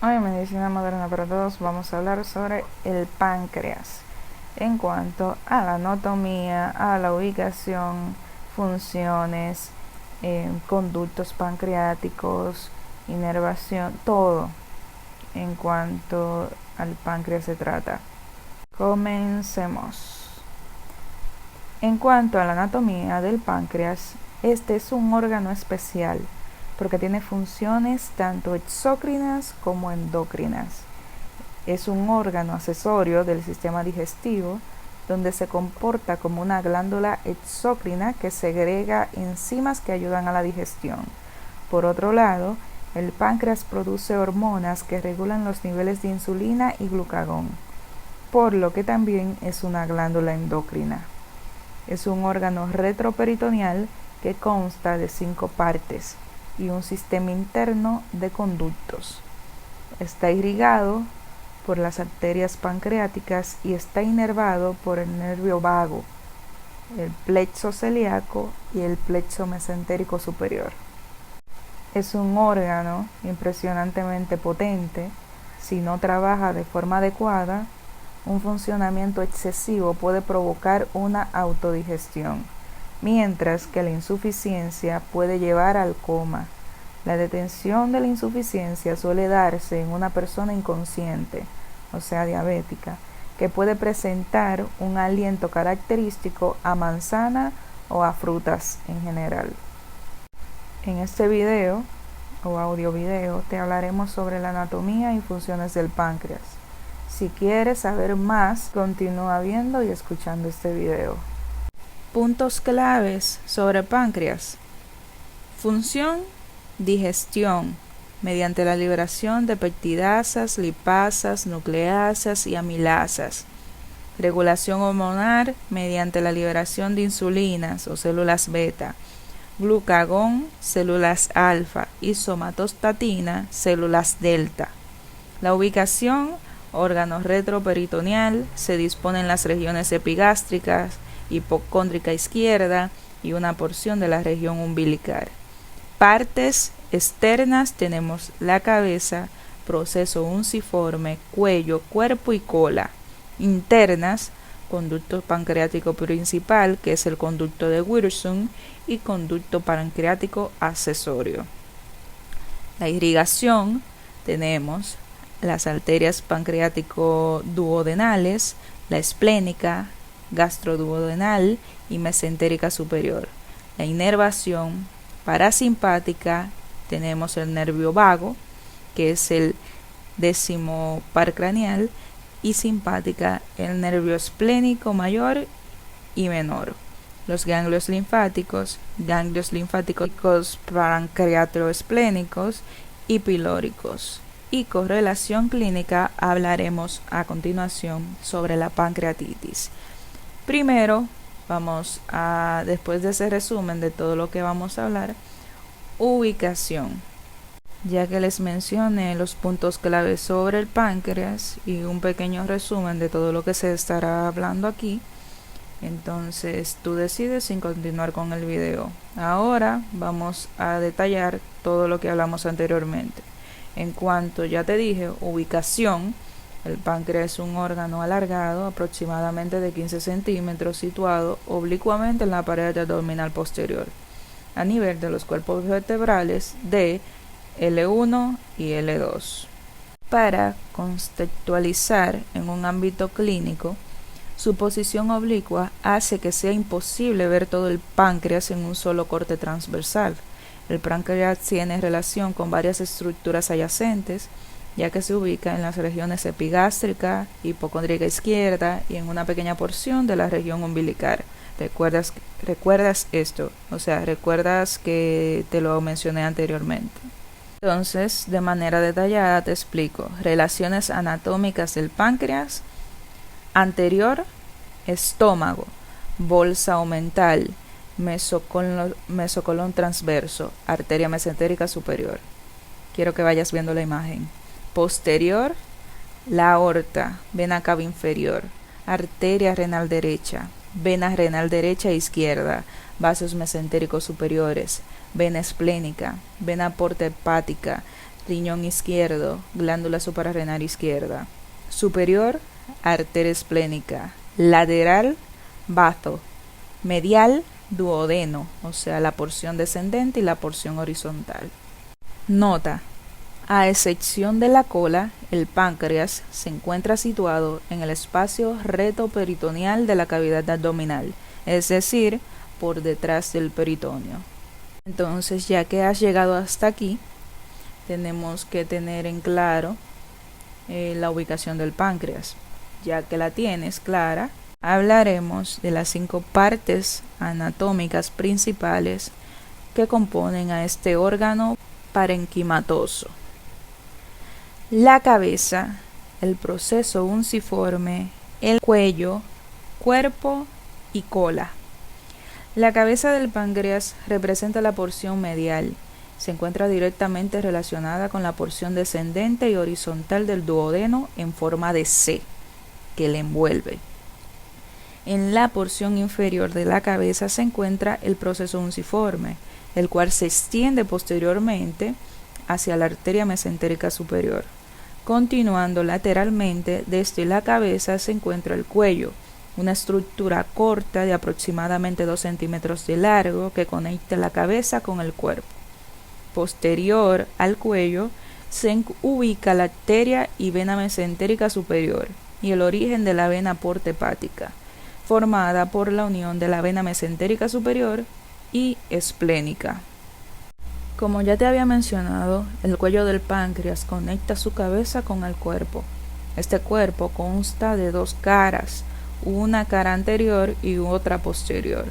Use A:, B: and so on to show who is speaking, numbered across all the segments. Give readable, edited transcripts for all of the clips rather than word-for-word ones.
A: Hoy en Medicina Moderna para Todos vamos a hablar sobre el páncreas en cuanto a la anatomía, a la ubicación, funciones, conductos pancreáticos, inervación, todo en cuanto al páncreas se trata. Comencemos. En cuanto a la anatomía del páncreas, este es un órgano especial porque tiene funciones tanto exócrinas como endocrinas. Es un órgano accesorio del sistema digestivo donde se comporta como una glándula exócrina que segrega enzimas que ayudan a la digestión. Por otro lado, el páncreas produce hormonas que regulan los niveles de insulina y glucagón, por lo que también es una glándula endocrina. Es un órgano retroperitoneal que consta de 5 partes y un sistema interno de conductos. Está irrigado por las arterias pancreáticas y está inervado por el nervio vago, el plexo celíaco y el plexo mesentérico superior. Es un órgano impresionantemente potente. Si no trabaja de forma adecuada, un funcionamiento excesivo puede provocar una autodigestión, mientras que la insuficiencia puede llevar al coma. La detención de la insuficiencia suele darse en una persona inconsciente, o sea diabética, que puede presentar un aliento característico a manzana o a frutas en general. En este video o audio video te hablaremos sobre la anatomía y funciones del páncreas. Si quieres saber más, continúa viendo y escuchando este video. Puntos claves sobre páncreas. Función: digestión, mediante la liberación de peptidasas, lipasas, nucleasas y amilasas. Regulación hormonal mediante la liberación de insulinas o células beta, glucagón, células alfa y somatostatina, células delta. La ubicación: órgano retroperitoneal, se dispone en las regiones epigástricas, hipocóndrica izquierda y una porción de la región umbilical. Partes externas: tenemos la cabeza, proceso unciforme, cuello, cuerpo y cola. Internas: conducto pancreático principal, que es el conducto de Wirsung, y conducto pancreático accesorio. La irrigación: tenemos las arterias pancreático-duodenales, la esplénica, gastroduodenal y mesentérica superior. La inervación: parasimpática, tenemos el nervio vago, que es el 10º par craneal, y simpática, el nervio esplénico mayor y menor. Los ganglios linfáticos pancreatoesplénicos y pilóricos. Y correlación clínica: hablaremos a continuación sobre la pancreatitis. Primero, después de ese resumen de todo lo que vamos a hablar, ubicación. Ya que les mencioné los puntos claves sobre el páncreas y un pequeño resumen de todo lo que se estará hablando aquí, entonces tú decides sin continuar con el video. Ahora vamos a detallar todo lo que hablamos anteriormente. En cuanto ya te dije, ubicación: el páncreas es un órgano alargado, aproximadamente de 15 centímetros, situado oblicuamente en la pared abdominal posterior, a nivel de los cuerpos vertebrales de L1 y L2. Para contextualizar en un ámbito clínico, su posición oblicua hace que sea imposible ver todo el páncreas en un solo corte transversal. El páncreas tiene relación con varias estructuras adyacentes, ya que se ubica en las regiones epigástrica, hipocóndrica izquierda y en una pequeña porción de la región umbilical. ¿Recuerdas esto? O sea, recuerdas que te lo mencioné anteriormente. Entonces, de manera detallada te explico. Relaciones anatómicas del páncreas: anterior, estómago, bolsa omental, mesocolon transverso, arteria mesentérica superior. Quiero que vayas viendo la imagen. Posterior, la aorta, vena cava inferior, arteria renal derecha, vena renal derecha e izquierda, vasos mesentéricos superiores, vena esplénica, vena porta hepática, riñón izquierdo, glándula suprarrenal izquierda. Superior, arteria esplénica. Lateral, bazo. Medial, duodeno, o sea, la porción descendente y la porción horizontal. Nota: a excepción de la cola, el páncreas se encuentra situado en el espacio retoperitoneal de la cavidad abdominal, es decir, por detrás del peritoneo. Entonces, ya que has llegado hasta aquí, tenemos que tener en claro la ubicación del páncreas. Ya que la tienes clara, hablaremos de las 5 partes anatómicas principales que componen a este órgano parenquimatoso. La cabeza, el proceso unciforme, el cuello, cuerpo y cola. La cabeza del páncreas representa la porción medial. Se encuentra directamente relacionada con la porción descendente y horizontal del duodeno en forma de C, que le envuelve. En la porción inferior de la cabeza se encuentra el proceso unciforme, el cual se extiende posteriormente hacia la arteria mesentérica superior. Continuando lateralmente desde la cabeza se encuentra el cuello, una estructura corta de aproximadamente 2 centímetros de largo que conecta la cabeza con el cuerpo. Posterior al cuello se ubica la arteria y vena mesentérica superior y el origen de la vena porta hepática, formada por la unión de la vena mesentérica superior y esplénica. Como ya te había mencionado, el cuello del páncreas conecta su cabeza con el cuerpo. Este cuerpo consta de 2 caras, una cara anterior y otra posterior,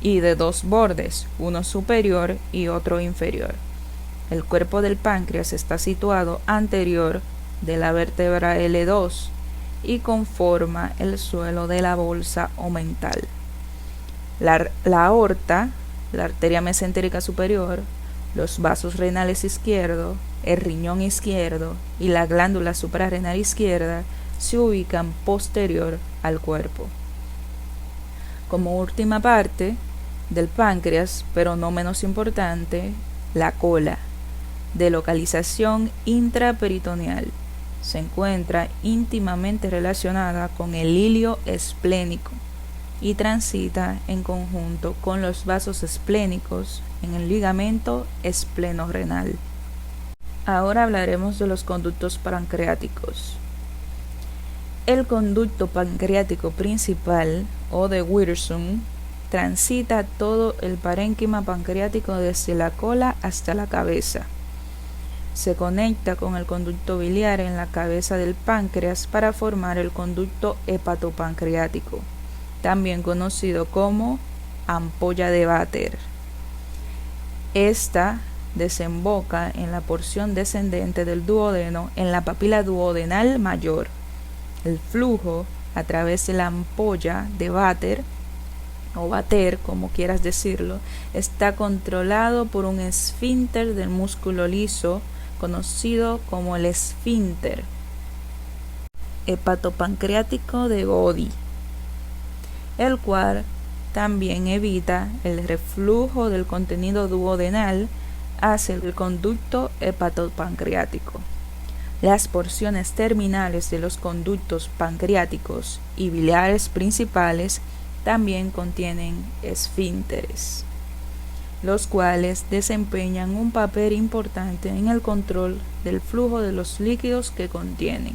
A: y de 2 bordes, uno superior y otro inferior. El cuerpo del páncreas está situado anterior de la vértebra L2 y conforma el suelo de la bolsa omental. La aorta, la arteria mesentérica superior, los vasos renales izquierdos, el riñón izquierdo y la glándula suprarrenal izquierda se ubican posterior al cuerpo. Como última parte del páncreas, pero no menos importante, la cola, de localización intraperitoneal, se encuentra íntimamente relacionada con el hilio esplénico y transita en conjunto con los vasos esplénicos en el ligamento esplenorrenal. Ahora hablaremos de los conductos pancreáticos. El conducto pancreático principal, o de Witherspoon, transita todo el parénquima pancreático desde la cola hasta la cabeza. Se conecta con el conducto biliar en la cabeza del páncreas para formar el conducto hepatopancreático, también conocido como ampolla de Vater. Esta desemboca en la porción descendente del duodeno en la papila duodenal mayor. El flujo a través de la ampolla de Vater, o Vater, como quieras decirlo, está controlado por un esfínter del músculo liso conocido como el esfínter hepatopancreático de Bode, el cual también evita el reflujo del contenido duodenal hacia el conducto hepatopancreático. Las porciones terminales de los conductos pancreáticos y biliares principales también contienen esfínteres, los cuales desempeñan un papel importante en el control del flujo de los líquidos que contienen.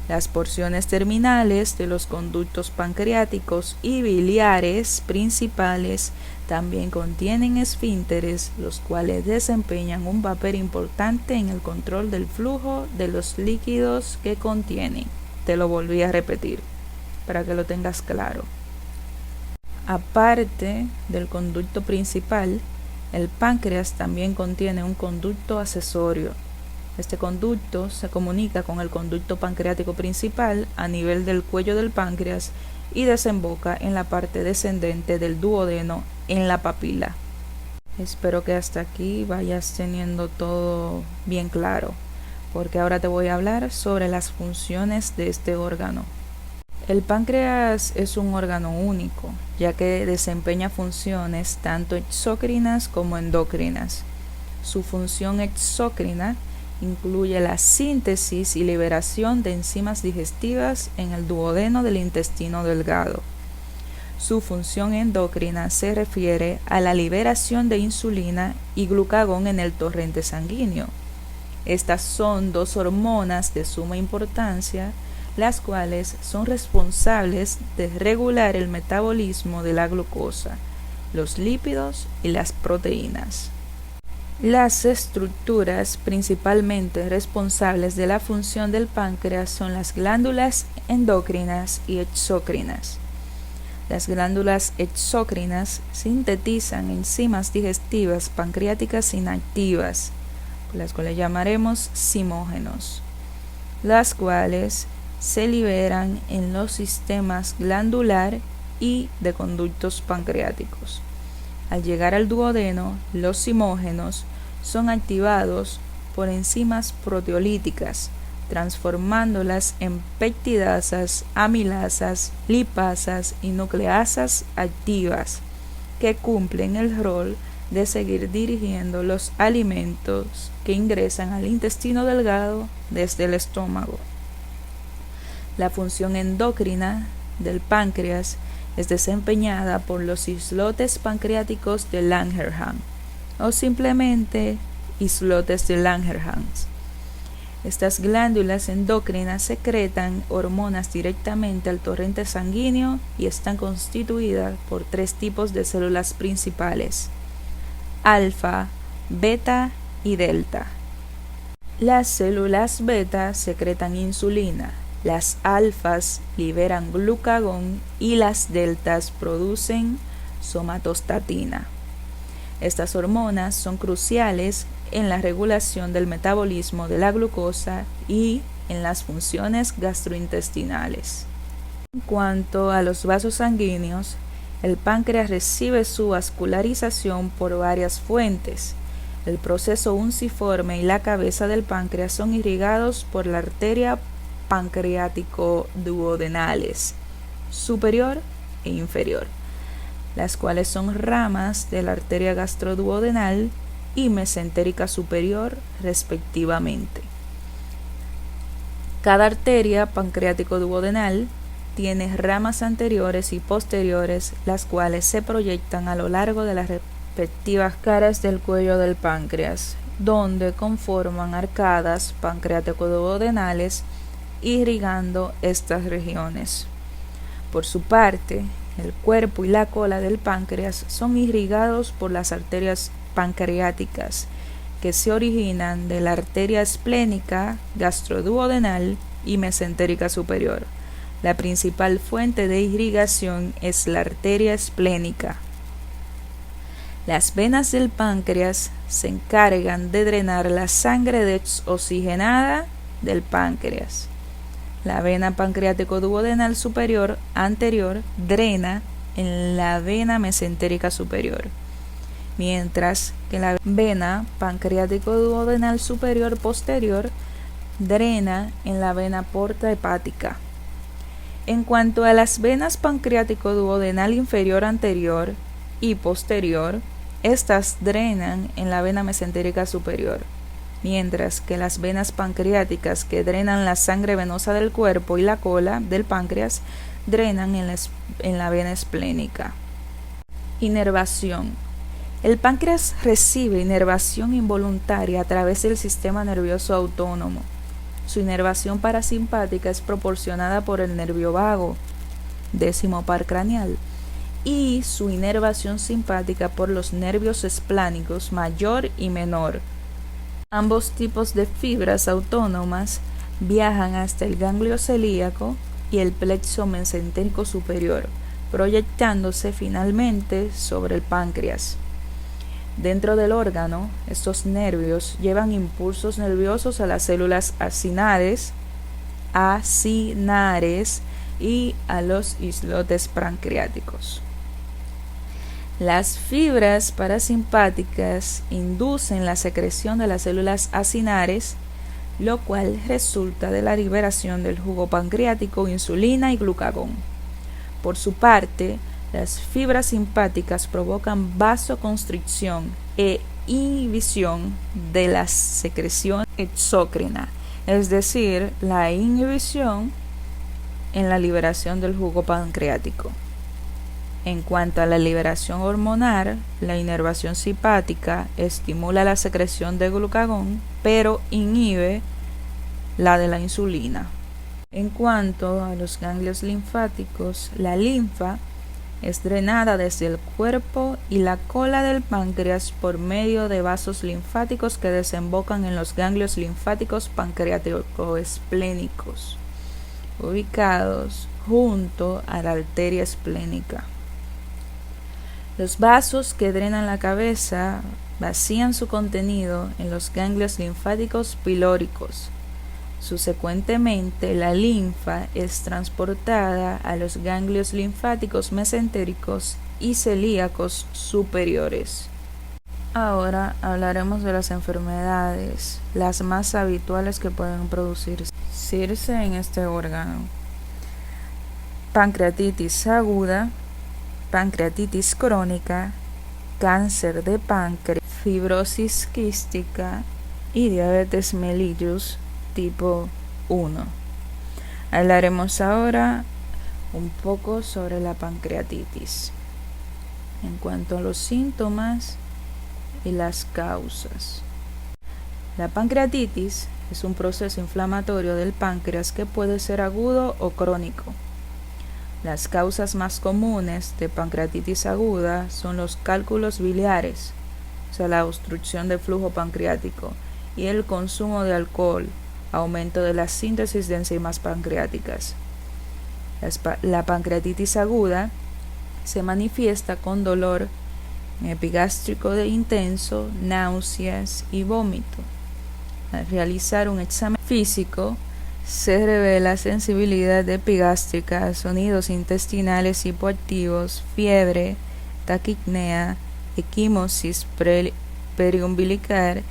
A: Las porciones terminales de los conductos pancreáticos y biliares principales también contienen esfínteres, los cuales desempeñan un papel importante en el control del flujo de los líquidos que contienen. Te lo volví a repetir para que lo tengas claro. Aparte del conducto principal, el páncreas también contiene un conducto accesorio. Este conducto se comunica con el conducto pancreático principal a nivel del cuello del páncreas y desemboca en la parte descendente del duodeno en la papila. Espero que hasta aquí vayas teniendo todo bien claro, porque ahora te voy a hablar sobre las funciones de este órgano. El páncreas es un órgano único, ya que desempeña funciones tanto exócrinas como endocrinas. Su función exócrina incluye la síntesis y liberación de enzimas digestivas en el duodeno del intestino delgado. Su función endocrina se refiere a la liberación de insulina y glucagón en el torrente sanguíneo. Estas son dos hormonas de suma importancia, las cuales son responsables de regular el metabolismo de la glucosa, los lípidos y las proteínas. Las estructuras principalmente responsables de la función del páncreas son las glándulas endocrinas y exócrinas. Las glándulas exócrinas sintetizan enzimas digestivas pancreáticas inactivas, las cuales llamaremos zimógenos, las cuales se liberan en los sistemas glandular y de conductos pancreáticos. Al llegar al duodeno, los zimógenos son activados por enzimas proteolíticas, transformándolas en peptidasas, amilasas, lipasas y nucleasas activas, que cumplen el rol de seguir dirigiendo los alimentos que ingresan al intestino delgado desde el estómago. La función endocrina del páncreas es desempeñada por los islotes pancreáticos de Langerhans o simplemente islotes de Langerhans. Estas glándulas endocrinas secretan hormonas directamente al torrente sanguíneo y están constituidas por 3 tipos de células principales: alfa, beta y delta. Las células beta secretan insulina, las alfas liberan glucagón y las deltas producen somatostatina. Estas hormonas son cruciales en la regulación del metabolismo de la glucosa y en las funciones gastrointestinales. En cuanto a los vasos sanguíneos, el páncreas recibe su vascularización por varias fuentes. El proceso unciforme y la cabeza del páncreas son irrigados por la arteria pancreático-duodenales superior e inferior, las cuales son ramas de la arteria gastroduodenal y mesentérica superior respectivamente. Cada arteria pancreático-duodenal tiene ramas anteriores y posteriores, las cuales se proyectan a lo largo de las respectivas caras del cuello del páncreas, donde conforman arcadas pancreático-duodenales irrigando estas regiones. Por su parte, el cuerpo y la cola del páncreas son irrigados por las arterias pancreáticas, que se originan de la arteria esplénica, gastroduodenal y mesentérica superior. La principal fuente de irrigación es la arteria esplénica. Las venas del páncreas se encargan de drenar la sangre desoxigenada del páncreas. La vena pancreático-duodenal superior anterior drena en la vena mesentérica superior, mientras que la vena pancreático-duodenal superior posterior drena en la vena porta hepática. En cuanto a las venas pancreático-duodenal inferior anterior y posterior, estas drenan en la vena mesentérica superior, mientras que las venas pancreáticas que drenan la sangre venosa del cuerpo y la cola del páncreas drenan en la vena esplénica. Inervación. El páncreas recibe inervación involuntaria a través del sistema nervioso autónomo. Su inervación parasimpática es proporcionada por el nervio vago, 10º par craneal, y su inervación simpática por los nervios esplánicos mayor y menor. Ambos tipos de fibras autónomas viajan hasta el ganglio celíaco y el plexo mesentérico superior, proyectándose finalmente sobre el páncreas. Dentro del órgano, estos nervios llevan impulsos nerviosos a las células acinares y a los islotes pancreáticos. Las fibras parasimpáticas inducen la secreción de las células acinares, lo cual resulta de la liberación del jugo pancreático, insulina y glucagón. Por su parte, las fibras simpáticas provocan vasoconstricción e inhibición de la secreción exócrina, es decir, la inhibición en la liberación del jugo pancreático. En cuanto a la liberación hormonal, la inervación simpática estimula la secreción de glucagón, pero inhibe la de la insulina. En cuanto a los ganglios linfáticos, la linfa es drenada desde el cuerpo y la cola del páncreas por medio de vasos linfáticos que desembocan en los ganglios linfáticos pancreático-esplénicos, ubicados junto a la arteria esplénica. Los vasos que drenan la cabeza vacían su contenido en los ganglios linfáticos pilóricos. Subsecuentemente, la linfa es transportada a los ganglios linfáticos mesentéricos y celíacos superiores. Ahora hablaremos de las enfermedades, las más habituales que pueden producirse en este órgano: pancreatitis aguda, pancreatitis crónica, cáncer de páncreas, fibrosis quística y diabetes mellitus tipo 1. Hablaremos ahora un poco sobre la pancreatitis. En cuanto a los síntomas y las causas. La pancreatitis es un proceso inflamatorio del páncreas que puede ser agudo o crónico. Las causas más comunes de pancreatitis aguda son los cálculos biliares, o sea, la obstrucción del flujo pancreático, y el consumo de alcohol, aumento de la síntesis de enzimas pancreáticas. La pancreatitis aguda se manifiesta con dolor epigástrico intenso, náuseas y vómito. Al realizar un examen físico, se revela sensibilidad epigástrica, sonidos intestinales hipoactivos, fiebre, taquipnea, equimosis periumbilical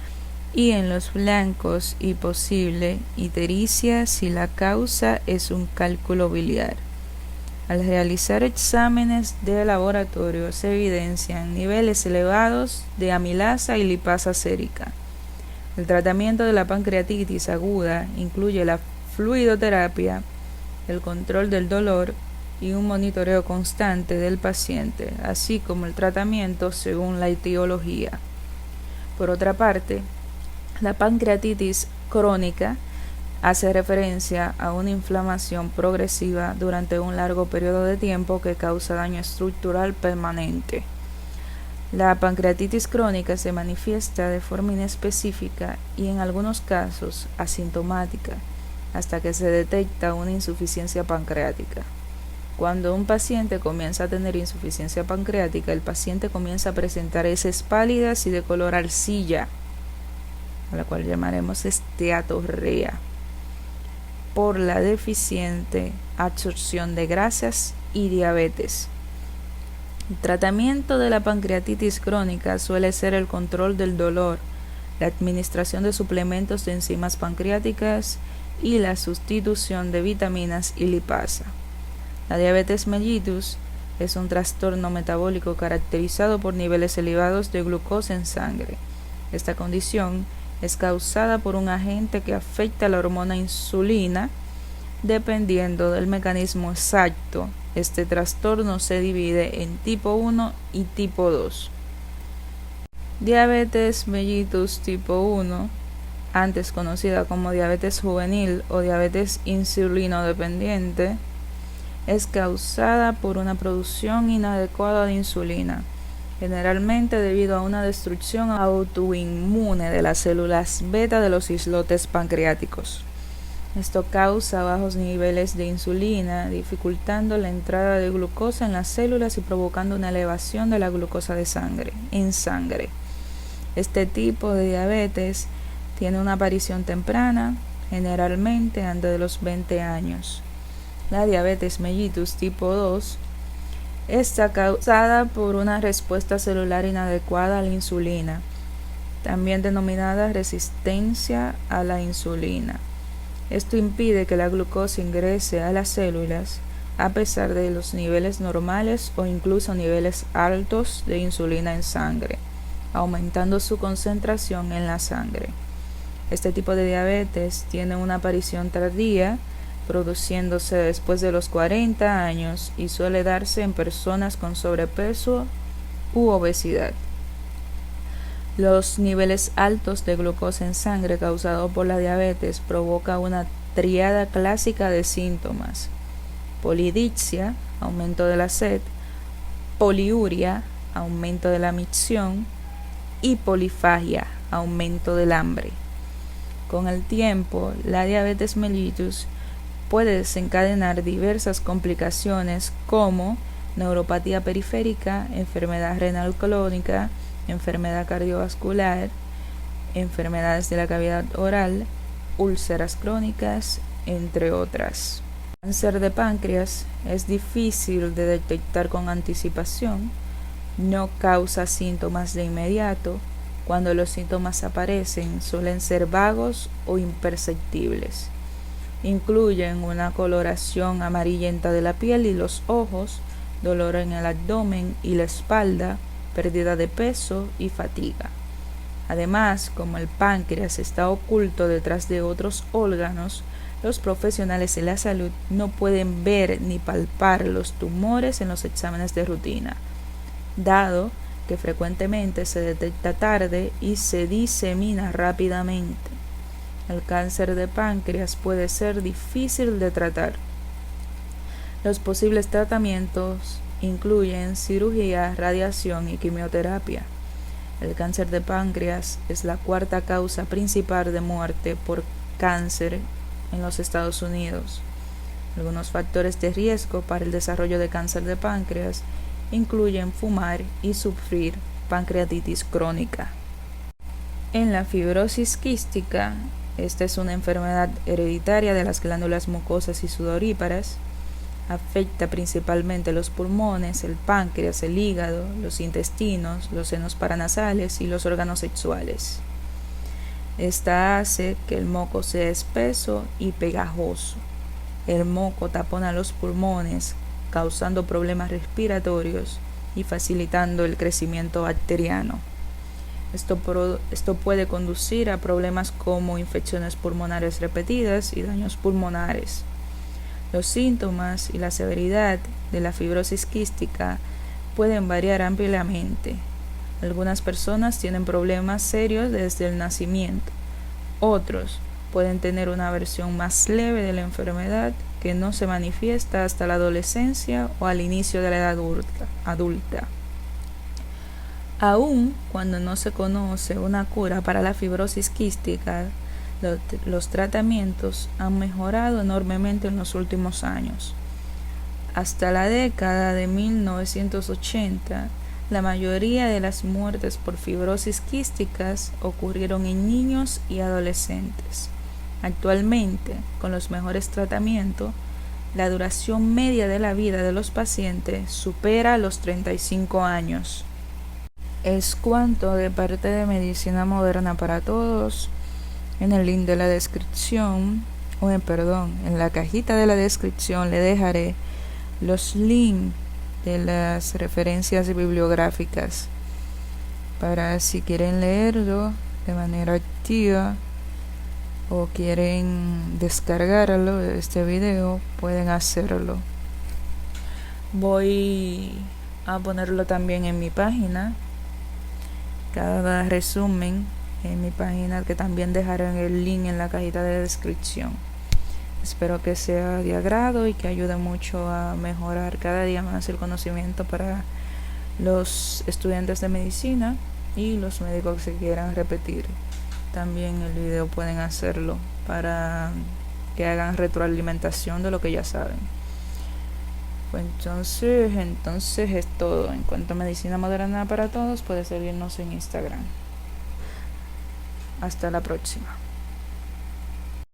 A: y en los flancos y posible ictericia si la causa es un cálculo biliar. Al realizar exámenes de laboratorio se evidencian niveles elevados de amilasa y lipasa sérica. El tratamiento de la pancreatitis aguda incluye la fluidoterapia, el control del dolor y un monitoreo constante del paciente, así como el tratamiento según la etiología. Por otra parte, la pancreatitis crónica hace referencia a una inflamación progresiva durante un largo periodo de tiempo que causa daño estructural permanente. La pancreatitis crónica se manifiesta de forma inespecífica y en algunos casos asintomática hasta que se detecta una insuficiencia pancreática. Cuando un paciente comienza a tener insuficiencia pancreática, el paciente comienza a presentar heces pálidas y de color arcilla, a la cual llamaremos esteatorrea, por la deficiente absorción de grasas y diabetes. El tratamiento de la pancreatitis crónica suele ser el control del dolor, la administración de suplementos de enzimas pancreáticas y la sustitución de vitaminas y lipasa. La diabetes mellitus es un trastorno metabólico caracterizado por niveles elevados de glucosa en sangre. Esta condición es causada por un agente que afecta la hormona insulina. Dependiendo del mecanismo exacto, este trastorno se divide en tipo 1 y tipo 2. Diabetes mellitus tipo 1, antes conocida como diabetes juvenil o diabetes insulinodependiente, es causada por una producción inadecuada de insulina, generalmente debido a una destrucción autoinmune de las células beta de los islotes pancreáticos. Esto causa bajos niveles de insulina, dificultando la entrada de glucosa en las células y provocando una elevación de la glucosa en sangre. Este tipo de diabetes tiene una aparición temprana, generalmente antes de los 20 años. La diabetes mellitus tipo 2 está causada por una respuesta celular inadecuada a la insulina, también denominada resistencia a la insulina. Esto impide que la glucosa ingrese a las células a pesar de los niveles normales o incluso niveles altos de insulina en sangre. aumentando su concentración en la sangre. Este tipo de diabetes tiene una aparición tardía, produciéndose después de los 40 años y suele darse en personas con sobrepeso u obesidad. Los niveles altos de glucosa en sangre causados por la diabetes provoca una tríada clásica de síntomas: polidipsia, aumento de la sed; poliuria, aumento de la micción; y polifagia, aumento del hambre. Con el tiempo, la diabetes mellitus puede desencadenar diversas complicaciones como neuropatía periférica, enfermedad renal crónica, enfermedad cardiovascular, enfermedades de la cavidad oral, úlceras crónicas, entre otras. El cáncer de páncreas es difícil de detectar con anticipación, no causa síntomas de inmediato. Cuando los síntomas aparecen, suelen ser vagos o imperceptibles. Incluyen una coloración amarillenta de la piel y los ojos, dolor en el abdomen y la espalda, pérdida de peso y fatiga. Además, como el páncreas está oculto detrás de otros órganos, los profesionales de la salud no pueden ver ni palpar los tumores en los exámenes de rutina, dado que frecuentemente se detecta tarde y se disemina rápidamente. El cáncer de páncreas puede ser difícil de tratar. Los posibles tratamientos incluyen cirugía, radiación y quimioterapia. El cáncer de páncreas es la cuarta causa principal de muerte por cáncer en los Estados Unidos. Algunos factores de riesgo para el desarrollo de cáncer de páncreas incluyen fumar y sufrir pancreatitis crónica. En la fibrosis quística, esta es una enfermedad hereditaria de las glándulas mucosas y sudoríparas. Afecta principalmente los pulmones, el páncreas, el hígado, los intestinos, los senos paranasales y los órganos sexuales. Esta hace que el moco sea espeso y pegajoso. El moco tapona los pulmones, causando problemas respiratorios y facilitando el crecimiento bacteriano. Esto puede conducir a problemas como infecciones pulmonares repetidas y daños pulmonares. Los síntomas y la severidad de la fibrosis quística pueden variar ampliamente. Algunas personas tienen problemas serios desde el nacimiento. Otros pueden tener una versión más leve de la enfermedad que no se manifiesta hasta la adolescencia o al inicio de la edad adulta. Aun cuando no se conoce una cura para la fibrosis quística, los tratamientos han mejorado enormemente en los últimos años. Hasta la década de 1980, la mayoría de las muertes por fibrosis quísticas ocurrieron en niños y adolescentes. Actualmente, con los mejores tratamientos, la duración media de la vida de los pacientes supera los 35 años. Es cuanto de parte de Medicina Moderna para Todos. En el link de la descripción, en la cajita de la descripción le dejaré los links de las referencias bibliográficas para si quieren leerlo de manera activa o quieren descargarlo de este video, pueden hacerlo. Voy a ponerlo también en mi página, cada resumen en mi página, que también dejaré el link en la cajita de descripción. Espero que sea de agrado y que ayude mucho a mejorar cada día más el conocimiento para los estudiantes de medicina y los médicos que quieran repetir. También el video pueden hacerlo para que hagan retroalimentación de lo que ya saben. Pues entonces es todo. En cuanto a Medicina Moderna para Todos, puede seguirnos en Instagram. Hasta la próxima.